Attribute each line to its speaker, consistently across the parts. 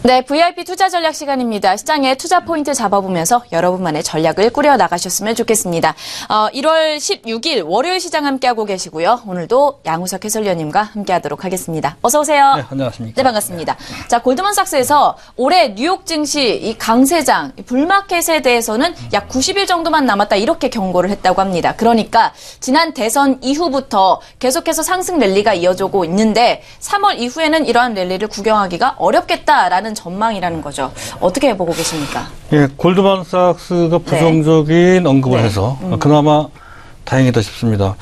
Speaker 1: 네, VIP 투자 전략 시간입니다. 시장의 투자 포인트 잡아보면서 여러분만의 전략을 꾸려 나가셨으면 좋겠습니다. 1월 16일 월요일 시장 함께하고 계시고요. 오늘도 양우석 해설위원님과 함께하도록 하겠습니다. 어서 오세요.
Speaker 2: 네, 안녕하십니까.
Speaker 1: 네, 반갑습니다. 자, 골드만삭스에서 올해 뉴욕 증시 이 강세장 불마켓에 대해서는 약 90일 정도만 남았다 이렇게 경고를 했다고 합니다. 그러니까 지난 대선 이후부터 계속해서 상승 랠리가 이어지고 있는데 3월 이후에는 이러한 랠리를 구경하기가 어렵겠다라는 전망이라는 거죠. 어떻게 보고 계십니까?
Speaker 2: 예, 골드만삭스가 부정적인 언급을 해서 그나마 다행이다 싶습니다.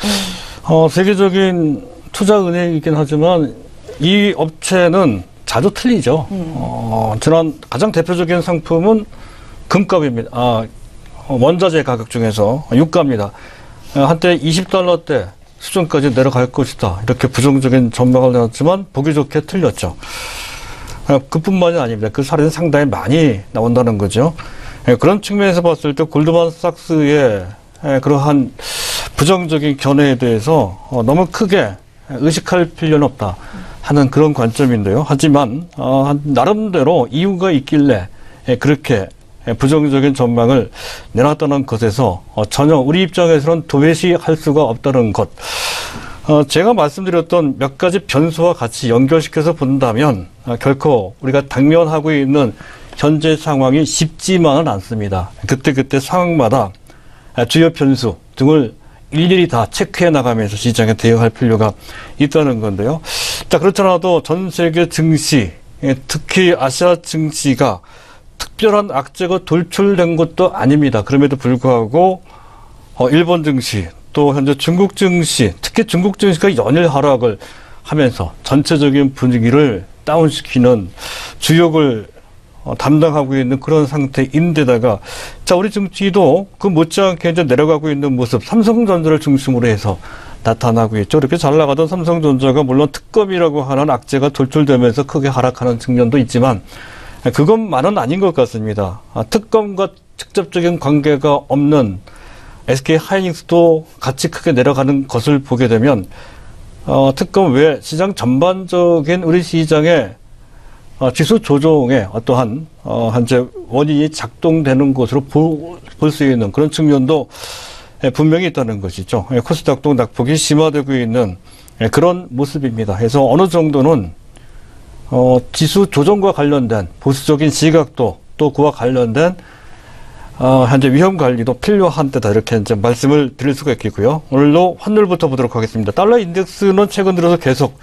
Speaker 2: 세계적인 투자은행이긴 하지만 이 업체는 자주 틀리죠. 지난 가장 대표적인 상품은 금값입니다. 원자재 가격 중에서 유가입니다. 한때 20달러대 수준까지 내려갈 것이다. 이렇게 부정적인 전망을 내놨지만 보기 좋게 틀렸죠. 그뿐만이 아닙니다. 그 사례는 상당히 많이 나온다는 거죠. 그런 측면에서 봤을 때 골드만삭스의 그러한 부정적인 견해에 대해서 너무 크게 의식할 필요는 없다 하는 그런 관점인데요. 하지만 나름대로 이유가 있길래 그렇게 부정적인 전망을 내놨다는 것에서 전혀 우리 입장에서는 도외시할 수가 없다는 것. 제가 말씀드렸던 몇 가지 변수와 같이 연결시켜서 본다면 결코 우리가 당면하고 있는 현재 상황이 쉽지만은 않습니다. 그때그때 상황마다 주요 변수 등을 일일이 다 체크해 나가면서 시장에 대응할 필요가 있다는 건데요. 자, 그렇더라도 전 세계 증시, 특히 아시아 증시가 특별한 악재가 돌출된 것도 아닙니다. 그럼에도 불구하고 일본 증시, 또 현재 중국 증시, 특히 중국 증시가 연일 하락을 하면서 전체적인 분위기를 다운시키는 주역을 담당하고 있는 그런 상태인데다가, 자, 우리 증시도 그 못지않게 이제 내려가고 있는 모습, 삼성전자를 중심으로 해서 나타나고 있죠. 이렇게 잘 나가던 삼성전자가 물론 특검이라고 하는 악재가 돌출되면서 크게 하락하는 측면도 있지만 그것만은 아닌 것 같습니다. 특검과 직접적인 관계가 없는 SK하이닉스도 같이 크게 내려가는 것을 보게 되면 특검 외에 시장 전반적인 우리 시장의 지수 조정에 어떠한 현재 원인이 작동되는 것으로 볼 수 있는 그런 측면도 분명히 있다는 것이죠. 코스닥도 낙폭이 심화되고 있는 그런 모습입니다. 그래서 어느 정도는 지수 조정과 관련된 보수적인 시각도 또 그와 관련된 현재 위험 관리도 필요한 때다 이렇게 이제 말씀을 드릴 수가 있겠고요. 오늘도 환율부터 보도록 하겠습니다. 달러 인덱스는 최근 들어서 계속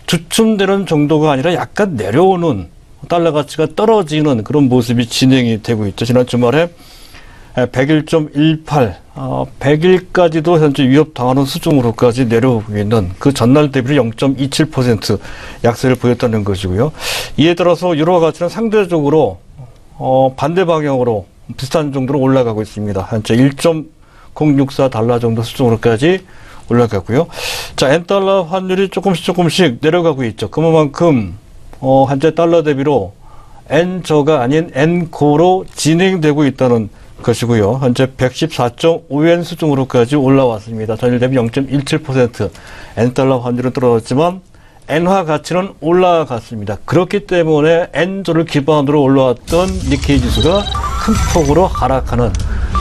Speaker 2: 주춤되는 정도가 아니라 약간 내려오는 달러 가치가 떨어지는 그런 모습이 진행이 되고 있죠. 지난 주말에 101.18, 100일까지도 현재 위협당하는 수준으로까지 내려오고 있는 그 전날 대비로 0.27% 약세를 보였다는 것이고요. 이에 따라서 유로 가치는 상대적으로 반대 방향으로 비슷한 정도로 올라가고 있습니다. 현재 1.064달러 정도 수준으로까지 올라가고요. 자, 엔달러 환율이 조금씩 내려가고 있죠. 그만큼 현재 달러 대비로 엔저가 아닌 엔고로 진행되고 있다는 것이고요. 현재 114.5엔 수준으로까지 올라왔습니다. 전일 대비 0.17% 엔달러 환율은 떨어졌지만 엔화 가치는 올라갔습니다. 그렇기 때문에 엔저를 기반으로 올라왔던 니케이 지수가 큰 폭으로 하락하는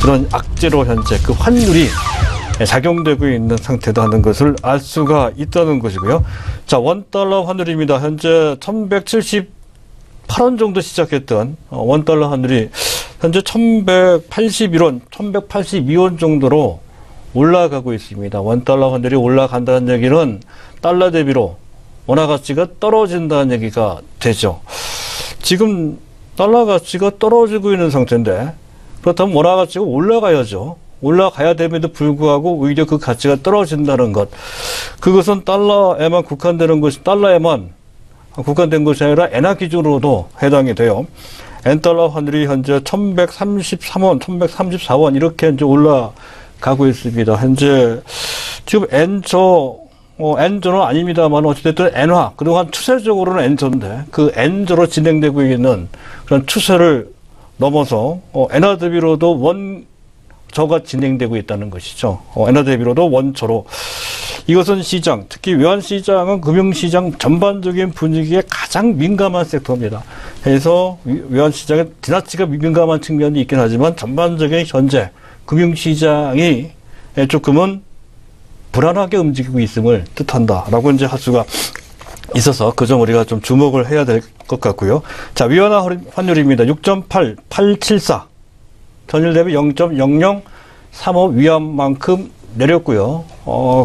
Speaker 2: 그런 악재로 현재 그 환율이 작용되고 있는 상태다 하는 것을 알 수가 있다는 것이고요. 자, 원달러 환율입니다. 현재 1178원 정도 시작했던 원달러 환율이 현재 1181원, 1182원 정도로 올라가고 있습니다. 원달러 환율이 올라간다는 얘기는 달러 대비로 원화 가치가 떨어진다는 얘기가 되죠. 지금 달러 가치가 떨어지고 있는 상태인데 그렇다면 원화 가치가 올라가야죠. 올라가야 됨에도 불구하고 오히려 그 가치가 떨어진다는 것. 그것은 달러에만 국한되는 것이 달러에만 국한된 것이 아니라 엔화 기준으로도 해당이 돼요. 엔달러 환율이 현재 1133원, 1134원 이렇게 이제 올라가고 있습니다. 현재 지금 엔저는 아닙니다만 어찌됐든 엔화, 그동안 추세적으로는 엔저인데 그 엔저로 진행되고 있는 그런 추세를 넘어서 엔화 대비로도 원저가 진행되고 있다는 것이죠. 엔화 대비로도 원저로. 이것은 시장, 특히 외환시장은 금융시장 전반적인 분위기에 가장 민감한 섹터입니다. 해서 외환 시장에 지나치게 민감한 측면이 있긴 하지만 전반적인 현재 금융시장이 조금은 불안하게 움직이고 있음을 뜻한다라고 이제 할 수가 있어서 그 점 우리가 좀 주목을 해야 될 것 같고요. 자, 위안화 환율입니다. 6.8874. 전일 대비 0.0035 위안만큼 내렸고요.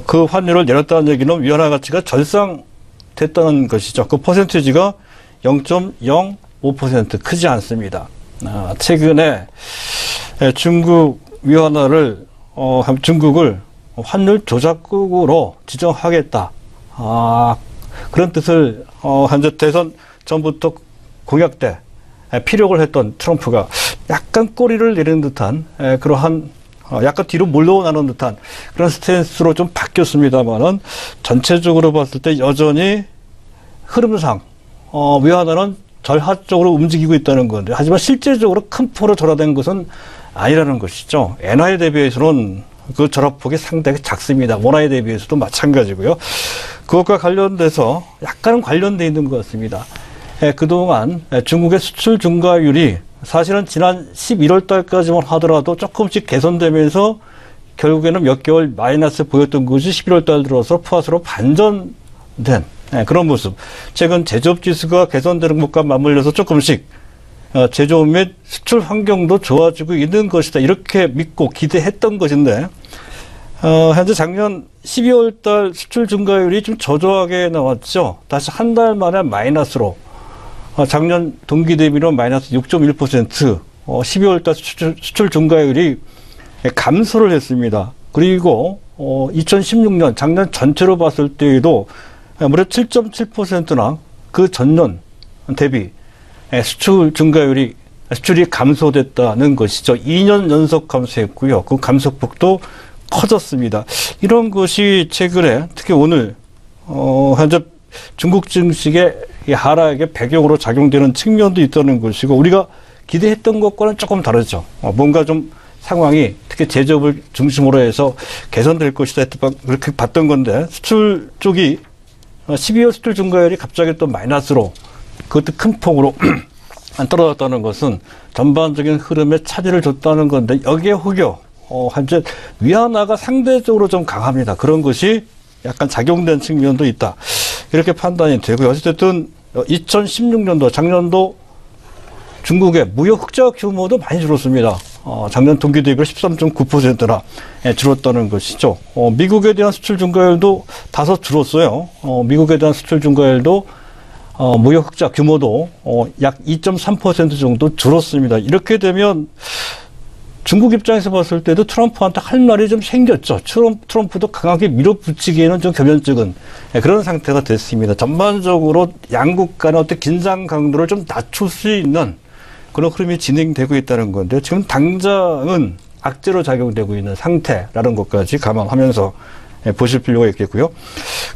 Speaker 2: 그 환율을 내렸다는 얘기는 위안화 가치가 절상됐다는 것이죠. 그 퍼센티지가 0.05% 크지 않습니다. 최근에 중국 위안화를 중국을 환율 조작국으로 지정하겠다. 그런 뜻을 현재 대선 전부터 공약 때 피력을 했던 트럼프가 약간 꼬리를 내리는 듯한 그러한 약간 뒤로 물러나는 듯한 그런 스탠스로 좀 바뀌었습니다만은 전체적으로 봤을 때 여전히 흐름상 위안화는 절하적으로 움직이고 있다는 건데 하지만 실제적으로 큰 폭으로 절하된 것은 아니라는 것이죠. 엔화에 대비해서는 그 절하폭이 상당히 작습니다. 원화에 대비해서도 마찬가지고요. 그것과 관련돼서 약간은 관련돼 있는 것 같습니다. 그동안 중국의 수출 증가율이 사실은 지난 11월 달까지만 하더라도 조금씩 개선되면서 결국에는 몇 개월 마이너스 보였던 것이 11월 달 들어서 플러스로 반전된 그런 모습. 최근 제조업 지수가 개선되는 것과 맞물려서 조금씩 제조업 및 수출 환경도 좋아지고 있는 것이다. 이렇게 믿고 기대했던 것인데 현재 작년 12월 달 수출 증가율이 좀 저조하게 나왔죠. 다시 한 달 만에 마이너스로 작년 동기 대비로 마이너스 6.1% 12월 달 수출 증가율이 감소를 했습니다. 그리고 2016년 작년 전체로 봤을 때에도 무려 7.7%나 그 전년 대비 수출이 감소됐다는 것이죠. 2년 연속 감소했고요. 그 감소폭도 커졌습니다. 이런 것이 최근에 특히 오늘 현재 중국 증시의 하락의 배경으로 작용되는 측면도 있다는 것이고 우리가 기대했던 것과는 조금 다르죠. 뭔가 좀 상황이 특히 제조업을 중심으로 해서 개선될 것이다 그렇게 봤던 건데 수출 쪽이 12월 수출 증가율이 갑자기 또 마이너스로 그것도 큰 폭으로 떨어졌다는 것은 전반적인 흐름에 차질을 줬다는 건데 여기에 혹여 현재 위안화가 상대적으로 좀 강합니다. 그런 것이 약간 작용된 측면도 있다. 이렇게 판단이 되고요. 어쨌든 2016년도 작년도 중국의 무역 흑자 규모도 많이 줄었습니다. 작년 동기 대비로 13.9%나 줄었다는 것이죠. 미국에 대한 수출 증가율도 다소 줄었어요. 미국에 대한 수출 증가율도 무역 흑자 규모도 약 2.3% 정도 줄었습니다. 이렇게 되면 중국 입장에서 봤을 때도 트럼프한테 할 말이 좀 생겼죠. 트럼프도 강하게 밀어붙이기에는 좀 겸연쩍은 그런 상태가 됐습니다. 전반적으로 양국 간의 어떤 긴장 강도를 좀 낮출 수 있는 그런 흐름이 진행되고 있다는 건데 지금 당장은 악재로 작용되고 있는 상태라는 것까지 감안하면서 보실 필요가 있겠고요.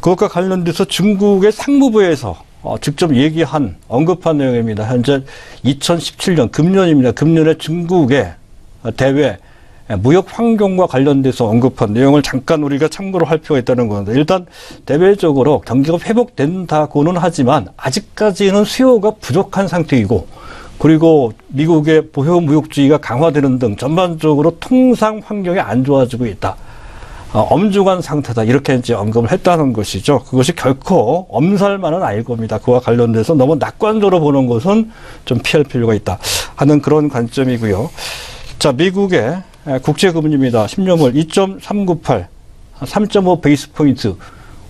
Speaker 2: 그것과 관련돼서 중국의 상무부에서 직접 언급한 내용입니다. 현재 2017년 금년입니다. 금년에 중국의 대외 무역 환경과 관련돼서 언급한 내용을 잠깐 우리가 참고로 할 필요가 있다는 건데 일단 대외적으로 경기가 회복된다고는 하지만 아직까지는 수요가 부족한 상태이고 그리고 미국의 보호무역주의가 강화되는 등 전반적으로 통상 환경이 안 좋아지고 있다. 엄중한 상태다. 이렇게 이제 언급을 했다는 것이죠. 그것이 결코 엄살만은 아닐 겁니다. 그와 관련돼서 너무 낙관적으로 보는 것은 좀 피할 필요가 있다 하는 그런 관점이고요. 자, 미국의 국채금리입니다. 10년물 2.398, 3.5 베이스 포인트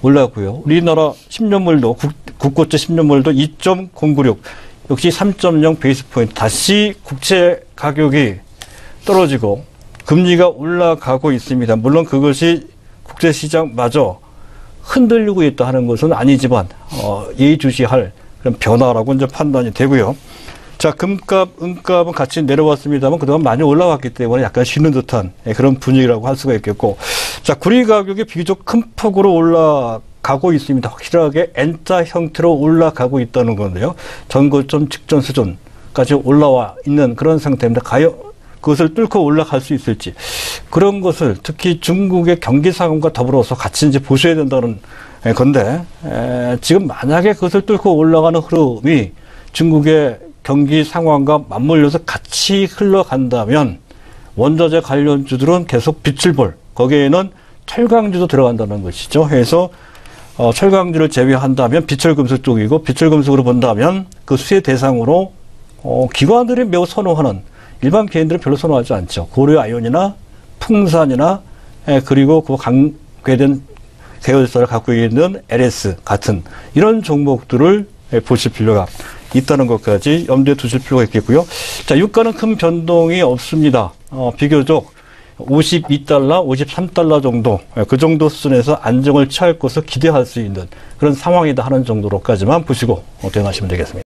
Speaker 2: 올랐고요. 우리나라 10년물도 국고채 10년물도 2.096, 역시 3.0 베이스 포인트. 다시 국채 가격이 떨어지고 금리가 올라가고 있습니다. 물론 그것이 국제시장마저 흔들리고 있다 하는 것은 아니지만 예의주시할 그런 변화라고 이제 판단이 되고요. 자, 금값, 은값은 같이 내려왔습니다만 그동안 많이 올라왔기 때문에 약간 쉬는 듯한 그런 분위기라고 할 수가 있겠고, 자, 구리 가격이 비교적 큰 폭으로 올라가고 있습니다. 확실하게 N자 형태로 올라가고 있다는 건데요. 전고점 직전 수준까지 올라와 있는 그런 상태입니다. 과연 그것을 뚫고 올라갈 수 있을지, 그런 것을 특히 중국의 경기 상황과 더불어서 같이 이제 보셔야 된다는 건데, 지금 만약에 그것을 뚫고 올라가는 흐름이 중국의 경기 상황과 맞물려서 같이 흘러간다면 원자재 관련주들은 계속 빛을 볼, 거기에는 철강주도 들어간다는 것이죠. 그래서 철강주를 제외한다면 비철금속 쪽이고, 비철금속으로 본다면 그 수혜 대상으로 기관들이 매우 선호하는, 일반 개인들은 별로 선호하지 않죠. 고려아연이나 풍산이나 그리고 그 관계된 계열사를 갖고 있는 LS 같은 이런 종목들을 보실 필요가 있다는 것까지 염두에 두실 필요가 있겠고요. 자, 유가는 큰 변동이 없습니다. 비교적 52달러, 53달러 정도, 그 정도 수준에서 안정을 취할 것을 기대할 수 있는 그런 상황이다 하는 정도로까지만 보시고 대응하시면 되겠습니다.